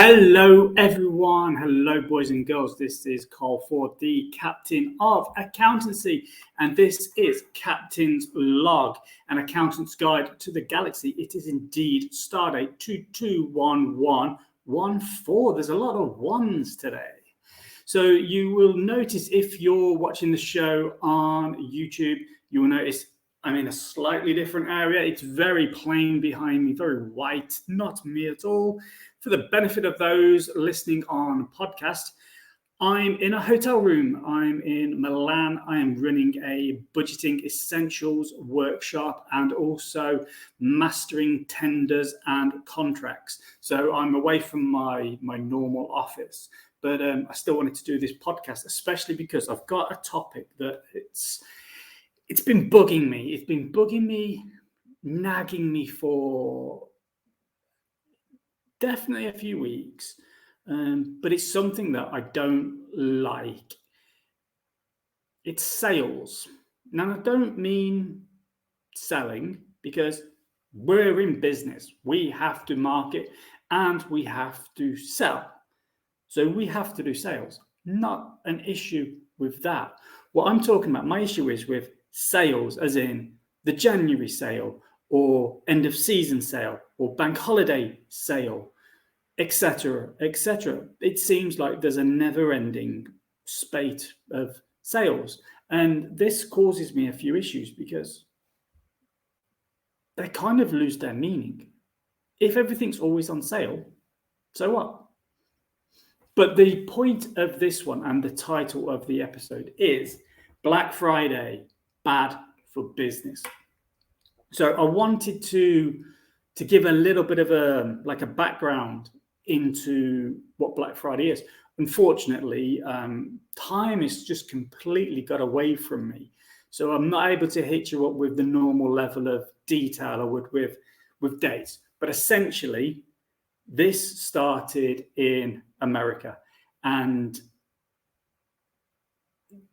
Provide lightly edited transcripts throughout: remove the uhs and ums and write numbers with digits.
Hello, everyone. Hello, boys and girls. This is Carl Ford, the captain of Accountancy, and this is Captain's Log, an accountant's guide to the galaxy. It is indeed stardate 221114. There's a lot of ones today. So you will notice if you're watching the show on YouTube, you will notice I'm in a slightly different area. It's very plain behind me, very white, not me at all. For the benefit of those listening on podcast, I'm in a hotel room. I'm in Milan. I am running a budgeting essentials workshop and also mastering tenders and contracts. So I'm away from my normal office, but I still wanted to do this podcast, especially because I've got a topic that it's been bugging me. It's been bugging me, nagging me for definitely a few weeks. But it's something that I don't like. It's sales. Now, I don't mean selling, because we're in business. We have to market and we have to sell. So we have to do sales. Not an issue with that. What I'm talking about, my issue is with sales, as in the January sale or end of season sale or bank holiday sale, etc., etc. It seems like there's a never-ending spate of sales, and this causes me a few issues because they kind of lose their meaning. If everything's always on sale, so what? But the point of this one and the title of the episode is Black Friday, bad for business. So I wanted to give a little bit of a background into what Black Friday is. Unfortunately, time has just completely got away from me. So I'm not able to hit you up with the normal level of detail I would with dates. But essentially, this started in America. And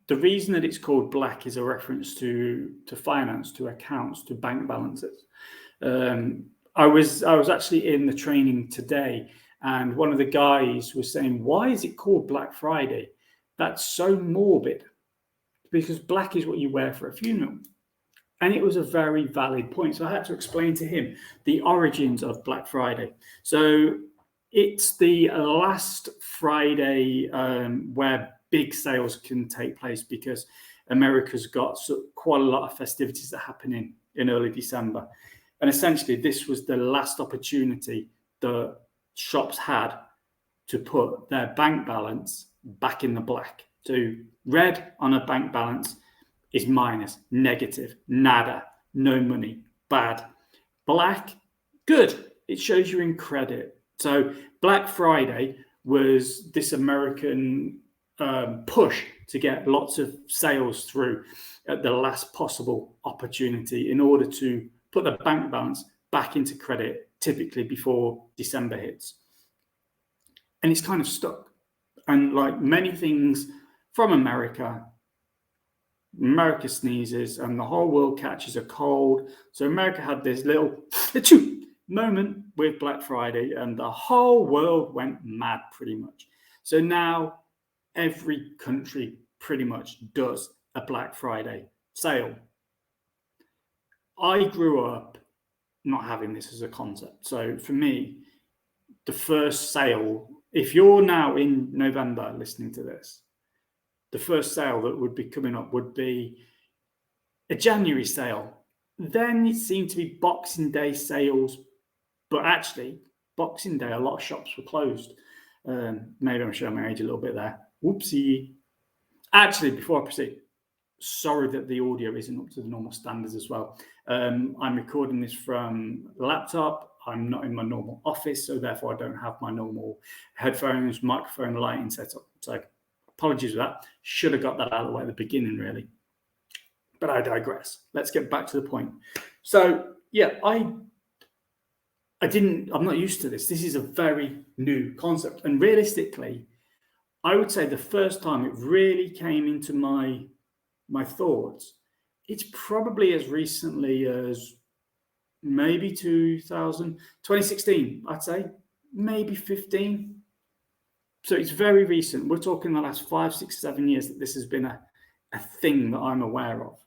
the reason that it's called black is a reference to finance, to accounts, to bank balances. I was actually in the training today, and one of the guys was saying, why is it called Black Friday? That's so morbid, because black is what you wear for a funeral. And it was a very valid point. So I had to explain to him the origins of Black Friday. So it's the last Friday where big sales can take place, because America's got quite a lot of festivities that happen in early December. And essentially, this was the last opportunity the shops had to put their bank balance back in the black. So red on a bank balance is minus, negative, nada, no money, bad. Black, good. It shows you're in credit. So Black Friday was this American push to get lots of sales through at the last possible opportunity in order to put the bank balance back into credit, typically before December hits. And it's kind of stuck. And like many things from America sneezes and the whole world catches a cold. So America had this little moment with Black Friday, and the whole world went mad pretty much. So now every country pretty much does a Black Friday sale. I grew up not having this as a concept. So for me, the first sale, if you're now in November listening to this, the first sale that would be coming up would be a January sale. Then it seemed to be Boxing Day sales, but actually Boxing Day, a lot of shops were closed. Maybe I'm showing my age a little bit there. Whoopsie. Actually, before I proceed, sorry that the audio isn't up to the normal standards as well. I'm recording this from a laptop. I'm not in my normal office, so therefore I don't have my normal headphones, microphone, lighting setup. So apologies for that. Should have got that out of the way at the beginning, really. But I digress. Let's get back to the point. So, yeah, I'm not used to this. This is a very new concept. And realistically, I would say the first time it really came into my thoughts, it's probably as recently as maybe 2016, I'd say, maybe 15. So it's very recent. We're talking the last 5, 6, 7 years that this has been a thing that I'm aware of.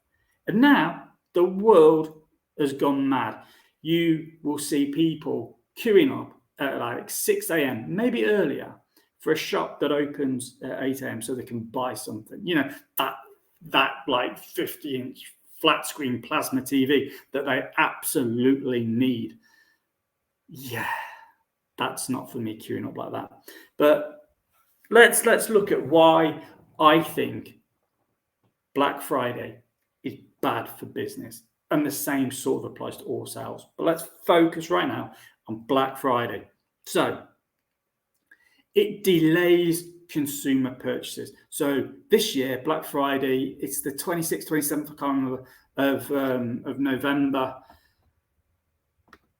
And now the world has gone mad. You will see people queuing up at like 6 a.m., maybe earlier, for a shop that opens at 8 a.m. so they can buy something. You know, that like 50-inch flat screen plasma TV that they absolutely need. Yeah, that's not for me queuing up like that. But let's look at why I think Black Friday is bad for business. And the same sort of applies to all sales. But let's focus right now on Black Friday. So it delays consumer purchases. So this year, Black Friday, it's the 26th, 27th, I can't remember, of November.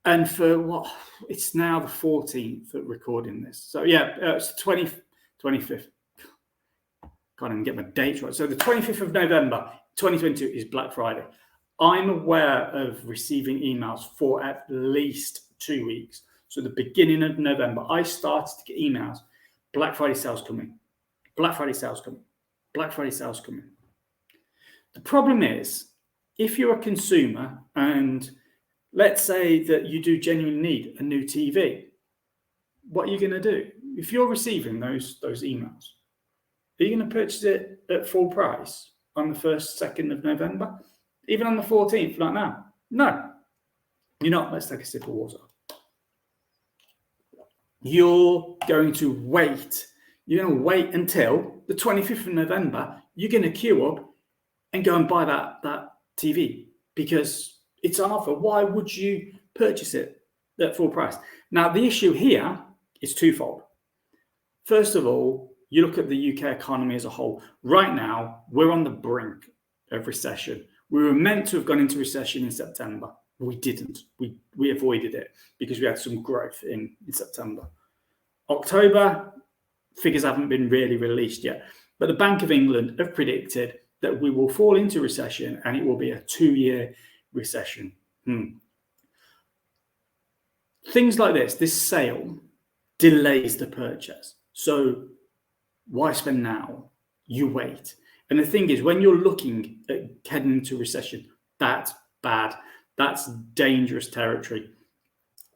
And for what? It's now the 14th at recording this. So yeah, it's the 25th. Can't even get my dates right. So the 25th of November, 2022 is Black Friday. I'm aware of receiving emails for at least 2 weeks. So the beginning of November, I started to get emails. Black Friday sales coming. Black Friday sales coming. Black Friday sales coming. The problem is, if you're a consumer and let's say that you do genuinely need a new TV, what are you going to do? If you're receiving those emails, are you going to purchase it at full price on the 1st, 2nd of November? Even on the 14th, like now? No, you're not. Let's take a sip of water. You're going to wait. You're going to wait until the 25th of November. You're going to queue up and go and buy that TV because it's on offer. Why would you purchase it at full price? Now, the issue here is twofold. First of all, you look at the UK economy as a whole. Right now, we're on the brink of recession. We were meant to have gone into recession in September. We didn't. We avoided it because we had some growth in September. October, figures haven't been really released yet. But the Bank of England have predicted that we will fall into recession and it will be a 2-year recession. Things like this sale delays the purchase. So why spend now? You wait. And the thing is, when you're looking at heading into recession, that's bad. That's dangerous territory.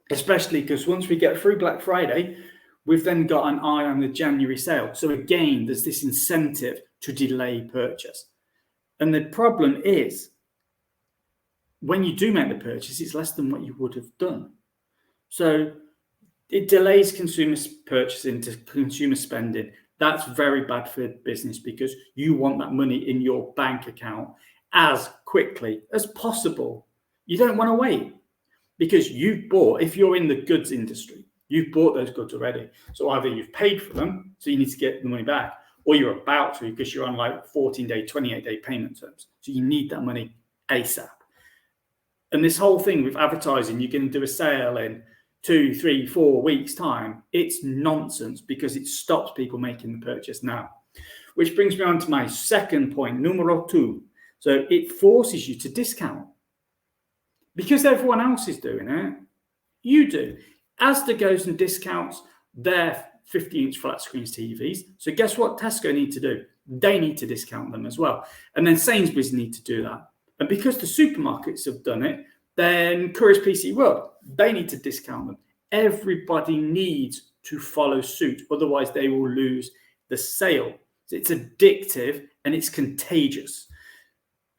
Especially because once we get through Black Friday, we've then got an eye on the January sale. So again, there's this incentive to delay purchase. And the problem is, when you do make the purchase, it's less than what you would have done. So it delays consumer purchasing to consumer spending. That's very bad for business because you want that money in your bank account as quickly as possible. You don't want to wait because you've bought, if you're in the goods industry, you've bought those goods already. So either you've paid for them, so you need to get the money back, or you're about to because you're on like 14-day, 28-day payment terms. So you need that money ASAP. And this whole thing with advertising, you're going to do a sale in 2, 3, 4 weeks' time, it's nonsense because it stops people making the purchase now. Which brings me on to my second point, numero 2. So it forces you to discount. Because everyone else is doing it, you do. Asda goes and discounts their 50-inch flat screen TVs. So guess what Tesco need to do? They need to discount them as well. And then Sainsbury's need to do that. And because the supermarkets have done it, then Courier's PC World, they need to discount them. Everybody needs to follow suit. Otherwise, they will lose the sale. It's addictive and it's contagious.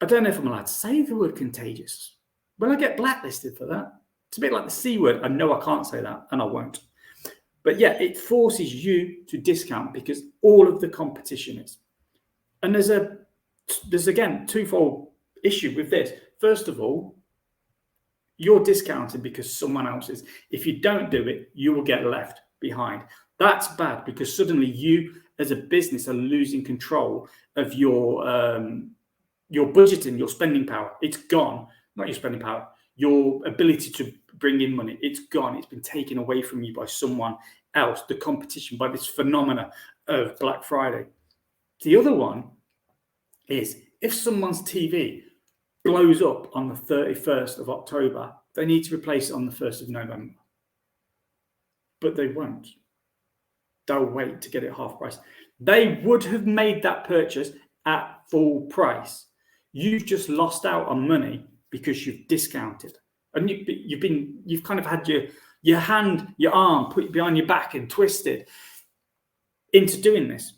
I don't know if I'm allowed to say the word contagious. Will I get blacklisted for that? It's a bit like the C word. I know I can't say that and I won't. But yeah, it forces you to discount because all of the competition is. And there's again, twofold issue with this. First of all, you're discounted because someone else is. If you don't do it, you will get left behind. That's bad because suddenly you as a business are losing control of your budgeting, your spending power. It's gone. Not your spending power, your ability to bring in money. It's gone. It's been taken away from you by someone else. The competition, by this phenomena of Black Friday. The other one is if someone's TV blows up on the 31st of October, they need to replace it on the 1st of November. But they won't. they'll wait to get it half price. They would have made that purchase at full price. You've just lost out on money because you've discounted, and you've kind of had your hand, your arm put behind your back and twisted into doing this,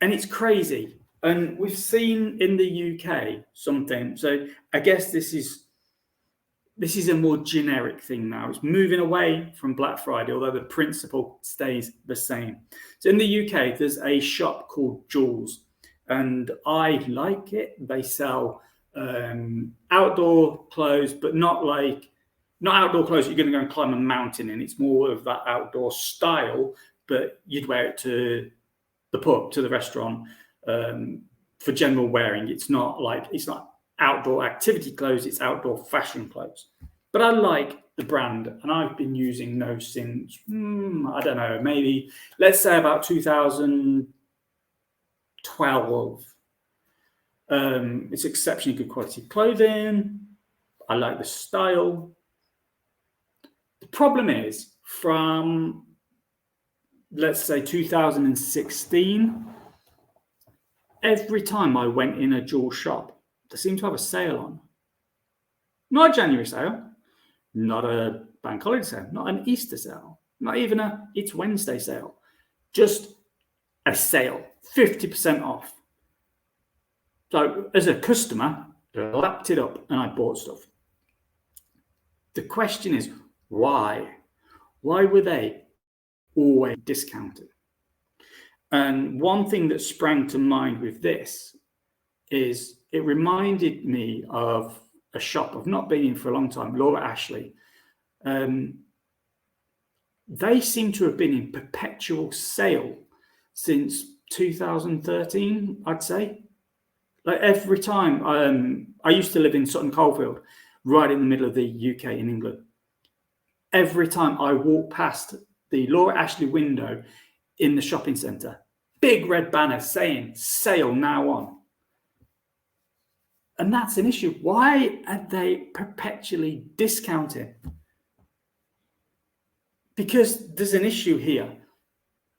and it's crazy. And we've seen in the UK something. So I guess this is a more generic thing now. It's moving away from Black Friday, although the principle stays the same. So in the UK, there's a shop called Jules, and I like it. They sell outdoor clothes, but not outdoor clothes you're going to go and climb a mountain in. It's more of that outdoor style, but you'd wear it to the pub, to the restaurant, for general wearing. It's not outdoor activity clothes, it's outdoor fashion clothes. But I like the brand, and I've been using those since, I don't know, maybe, let's say about 2012. It's exceptionally good quality clothing. I like the style. The problem is, from, let's say, 2016, every time I went in a jewel shop, they seem to have a sale on. Not a January sale, not a bank holiday sale, not an Easter sale, not even it's Wednesday sale. Just a sale, 50% off. So as a customer, I lapped it up and I bought stuff. The question is, why? Why were they always discounted? And one thing that sprang to mind with this is it reminded me of a shop I've not been in for a long time, Laura Ashley. They seem to have been in perpetual sale since 2013, I'd say. Like every time, I used to live in Sutton Coldfield, right in the middle of the UK in England. Every time I walk past the Laura Ashley window in the shopping centre, big red banner saying sale now on. And that's an issue. Why are they perpetually discounting? Because there's an issue here.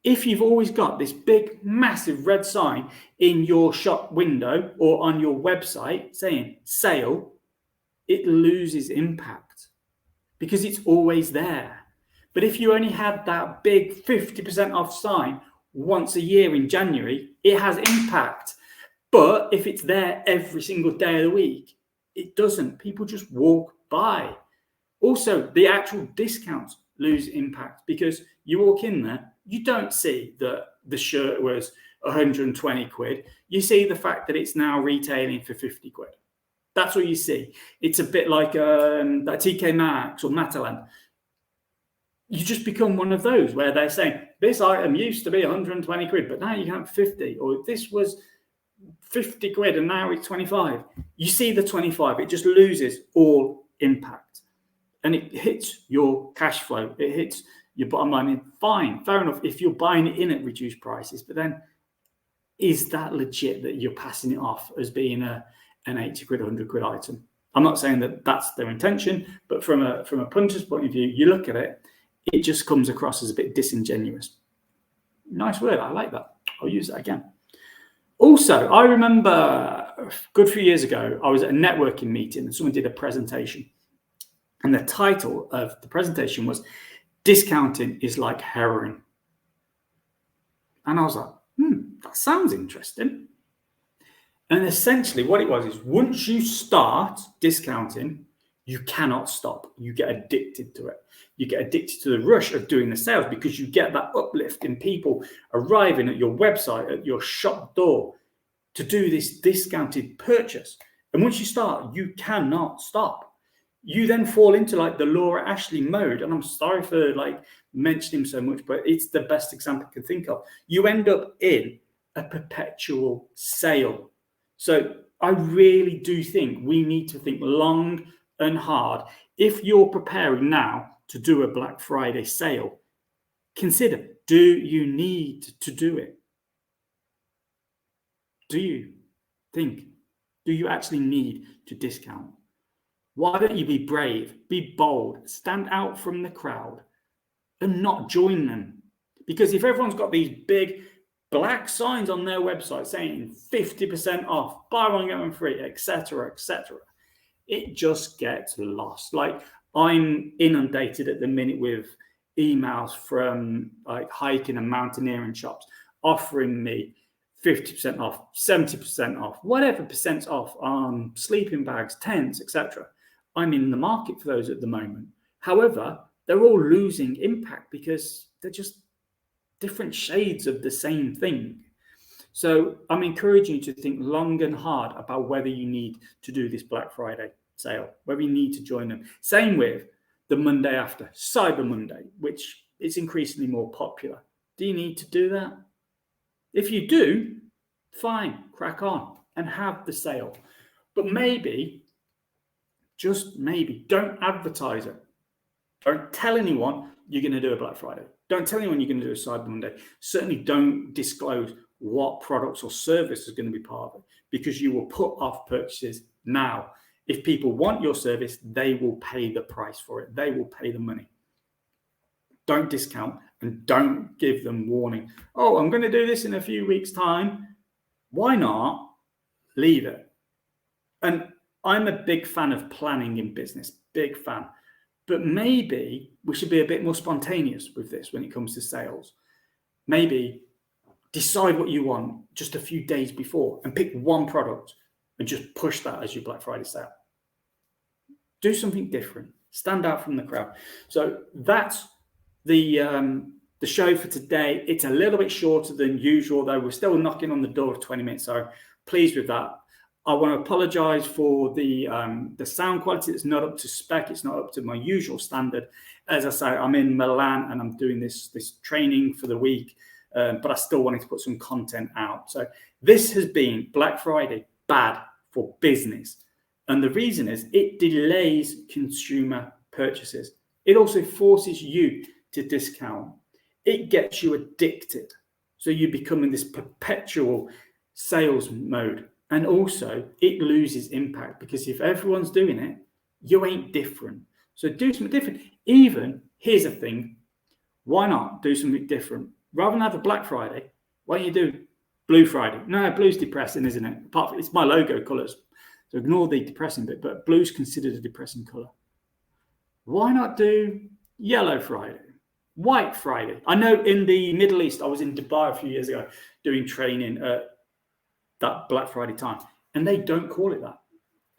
If you've always got this big, massive red sign in your shop window or on your website saying sale, it loses impact because it's always there. But if you only had that big 50% off sign once a year in January, it has impact. But if it's there every single day of the week, it doesn't. People just walk by. Also, the actual discounts lose impact because you walk in there, you don't see that the shirt was 120 quid. You see the fact that it's now retailing for 50 quid. That's what you see. It's a bit like that TK Maxx or Matalan. You just become one of those where they're saying, this item used to be 120 quid, but now you can have 50. Or this was 50 quid and now it's 25. You see the 25, it just loses all impact. And it hits your cash flow. It hits your bottom line. Fine, fair enough if you're buying it in at reduced prices, but then is that legit that you're passing it off as being an 80 quid, 100 quid item? I'm not saying that that's their intention, but from a punter's point of view, you look at it, it just comes across as a bit disingenuous. Nice word, I like that. I'll use that again. Also, I remember a good few years ago, I was at a networking meeting and someone did a presentation. And the title of the presentation was, Discounting is like heroin. And I was like, that sounds interesting. And essentially what it was is once you start discounting, you cannot stop. You get addicted to it. You get addicted to the rush of doing the sales because you get that uplift in people arriving at your website, at your shop door to do this discounted purchase. And once you start, you cannot stop. You then fall into like the Laura Ashley mode. And I'm sorry for like mentioning him so much, but it's the best example I can think of. You end up in a perpetual sale. So I really do think we need to think long and hard. If you're preparing now to do a Black Friday sale, consider, do you need to do it? Do you think? Do you actually need to discount? Why don't you be brave, be bold, stand out from the crowd and not join them? Because if everyone's got these big black signs on their website saying 50% off, buy one, get one free, etc., it just gets lost. Like, I'm inundated at the minute with emails from like hiking and mountaineering shops offering me 50% off, 70% off, whatever percent off on sleeping bags, tents, etc. I'm in the market for those at the moment. However, they're all losing impact because they're just different shades of the same thing. So I'm encouraging you to think long and hard about whether you need to do this Black Friday sale, whether you need to join them. Same with the Monday after, Cyber Monday, which is increasingly more popular. Do you need to do that? If you do, fine, crack on and have the sale. But maybe, just maybe, don't advertise it. Don't tell anyone you're going to do a Black Friday. Don't tell anyone you're going to do a Cyber Monday. Certainly don't disclose what products or service is going to be part of it, because you will put off purchases now. If people want your service, they will pay the price for it. They will pay the money. Don't discount and don't give them warning. Oh, I'm going to do this in a few weeks' time. Why not? Leave it. And I'm a big fan of planning in business, big fan. But maybe we should be a bit more spontaneous with this when it comes to sales. Maybe decide what you want just a few days before and pick one product and just push that as your Black Friday sale. Do something different. Stand out from the crowd. So that's the show for today. It's a little bit shorter than usual, though. We're still knocking on the door of 20 minutes, so pleased with that. I want to apologize for the sound quality. It's not up to spec. It's not up to my usual standard. As I say, I'm in Milan and I'm doing this training for the week, but I still wanted to put some content out. So this has been Black Friday bad for business. And the reason is it delays consumer purchases. It also forces you to discount. It gets you addicted. So you become in this perpetual sales mode. And also, it loses impact because if everyone's doing it, you ain't different. So do something different. Even, here's a thing, why not do something different? Rather than have a Black Friday, why don't you do Blue Friday? No, blue's depressing, isn't it? Apart from, it's my logo colours. So ignore the depressing bit, but blue's considered a depressing colour. Why not do Yellow Friday? White Friday? I know in the Middle East, I was in Dubai a few years ago doing training at that Black Friday time, and they don't call it that.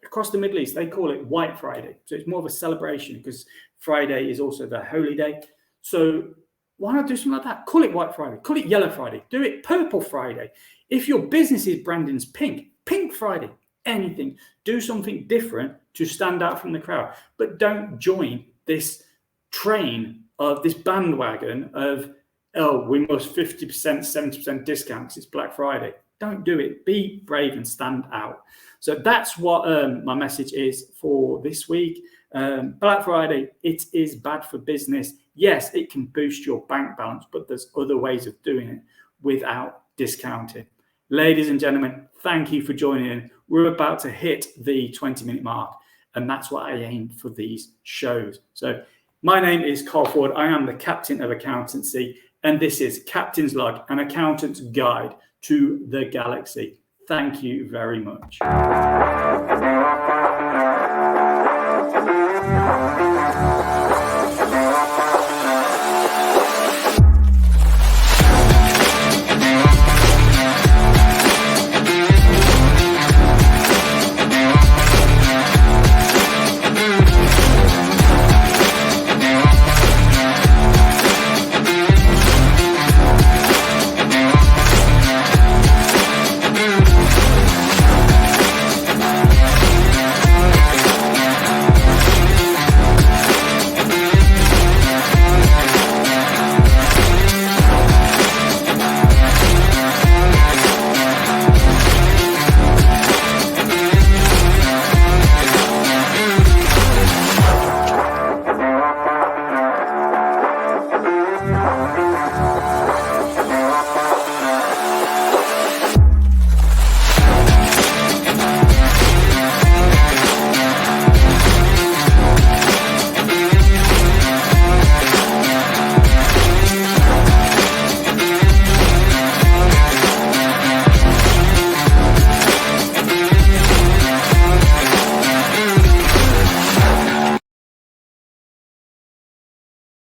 Across the Middle East, they call it White Friday. So it's more of a celebration because Friday is also the holy day. So why not do something like that? Call it White Friday, call it Yellow Friday, do it Purple Friday. If your business's branding's pink, Pink Friday, anything. Do something different to stand out from the crowd, but don't join this train of this bandwagon of, oh, we must 50%, 70% discounts. It's Black Friday. Don't do it. Be brave and stand out. So that's what my message is for this week. Black Friday, it is bad for business. Yes, it can boost your bank balance, but there's other ways of doing it without discounting. Ladies and gentlemen, thank you for joining in. We're about to hit the 20-minute mark, and that's what I aim for these shows. So my name is Carl Ford. I am the captain of accountancy, and this is Captain's Log, an accountant's guide to the galaxy. Thank you very much.